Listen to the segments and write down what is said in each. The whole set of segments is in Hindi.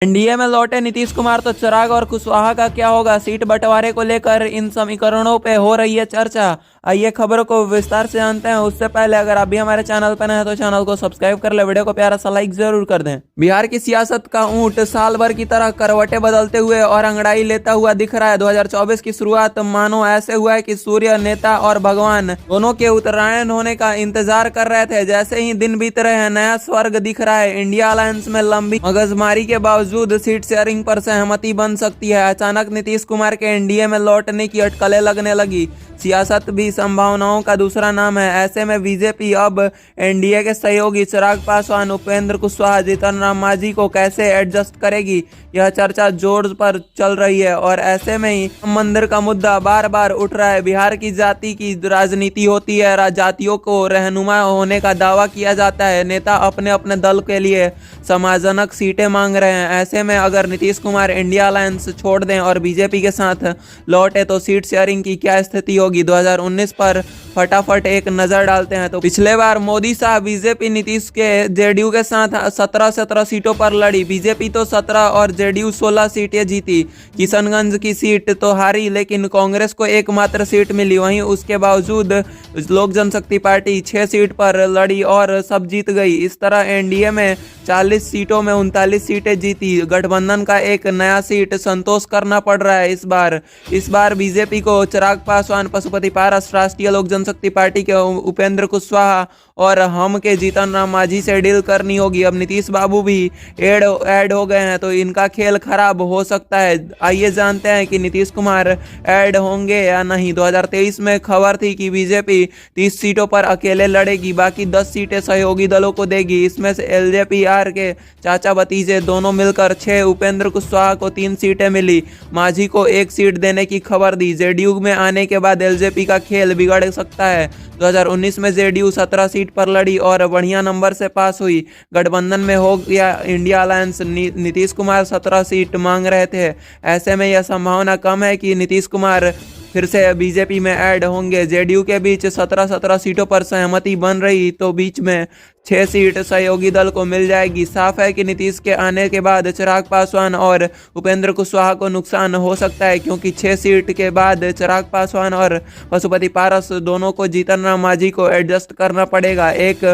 एनडीए में लौटे नीतीश कुमार तो चिराग और कुशवाहा का क्या होगा। सीट बंटवारे को लेकर इन समीकरणों पे हो रही है चर्चा। आइए खबरों को विस्तार से जानते हैं। उससे पहले अगर आप भी हमारे चैनल पर नए हैं तो चैनल को सब्सक्राइब कर ले, वीडियो को प्यारा सा लाइक जरूर कर दें। बिहार की सियासत का ऊंट साल भर की तरह करवटें बदलते हुए और अंगड़ाई लेता हुआ दिख रहा है। 2024 की शुरुआत मानो ऐसे हुआ है कि सूर्य, नेता और भगवान दोनों के उत्तरायण होने का इंतजार कर रहे थे। जैसे ही दिन बीत रहे हैं नया स्वर्ग दिख रहा है। इंडिया अलायंस में लंबी मगजमारी के बावजूद सीट शेयरिंग पर सहमति बन सकती है। अचानक नीतीश कुमार के एनडीए में लौटने की अटकलें लगने लगी। सियासत भी संभावनाओं का दूसरा नाम है। ऐसे में बीजेपी अब एनडीए के सहयोगी चिराग पासवान, उपेंद्र कुशवाहा, जीतन राम मांझी को कैसे एडजस्ट करेगी, यह चर्चा जोर पर चल रही है। और ऐसे में ही मंदिर का मुद्दा बार बार उठ रहा है। बिहार की जाति की राजनीति होती है, जातियों को रहनुमा होने का दावा किया जाता है। नेता अपने अपने दल के लिए समाजजनक सीटें मांग रहे हैं। ऐसे में अगर नीतीश कुमार इंडिया अलायंस छोड़ दें और बीजेपी के साथ लौटे तो सीट शेयरिंग की क्या स्थिति होगी। 2019 पर फटाफट एक नजर डालते हैं। तो पिछले बार मोदी साहब बीजेपी नीतीश के जेडीयू के साथ 17 सीटों पर लड़ी। बीजेपी तो 17 और जेडीयू 16 सीटें जीती। किशनगंज की सीट तो हारी, लेकिन कांग्रेस को एकमात्र सीट मिली। वहीं उसके बावजूद लोक जनशक्ति पार्टी 6 सीट पर लड़ी और सब जीत गई। इस तरह एनडीए में 40 सीटों में 39 सीटें जीती। गठबंधन का एक नया सीट संतोष करना पड़ रहा है इस बार बीजेपी को चिराग पासवान, पशुपति पारस, राष्ट्रीय लोक जनशक्ति पार्टी के उपेंद्र कुशवाहा और हम के जीतन राम मांझी से डील करनी होगी। अब नीतीश बाबू भी ऐड हो गए हैं तो इनका खेल खराब हो सकता है। आइए जानते हैं कि नीतीश कुमार ऐड होंगे या नहीं। 2023 में खबर थी कि बीजेपी 30 सीटों पर अकेले लड़ेगी, बाकी 10 सीटें सहयोगी दलों को देगी। इसमें से एलजेपीआर के चाचा भतीजे दोनों मिलकर 6, उपेंद्र कुशवाहा को 3 सीटें मिली। मांझी को 1 सीट देने की खबर दी। जेडीयू में आने के बाद एलजेपी का खेल बिगड़ सकता है। 2019 में जेडीयू 17 सीट पर लड़ी और बढ़िया नंबर से पास हुई। गठबंधन में हो गया India alliance. Nitish Kumar 17 seat मांग रहे थे। ऐसे में यह संभावना कम है कि नीतीश कुमार फिर से बीजेपी में ऐड होंगे। जेडीयू के बीच 17 सीटों पर सहमति बन रही तो बीच में 6 सीट सहयोगी दल को मिल जाएगी। साफ है कि नीतीश के आने के बाद चिराग पासवान और उपेंद्र कुशवाहा को नुकसान हो सकता है, क्योंकि 6 सीट के बाद चिराग पासवान और पशुपति पारस दोनों को जीतन राम मांझी को एडजस्ट करना पड़ेगा। एक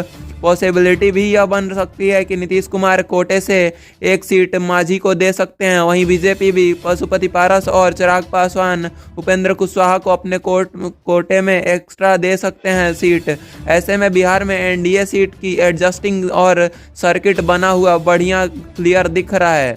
पॉसिबिलिटी भी यह बन सकती है कि नीतीश कुमार कोटे से 1 सीट मांझी को दे सकते हैं। वहीं बीजेपी भी पशुपति पारस और चिराग पासवान, उपेंद्र कुशवाहा को अपने कोटे में एक्स्ट्रा दे सकते हैं सीट। ऐसे में बिहार में एनडीए सीट की एडजस्टिंग और सर्किट बना हुआ बढ़िया क्लियर दिख रहा है।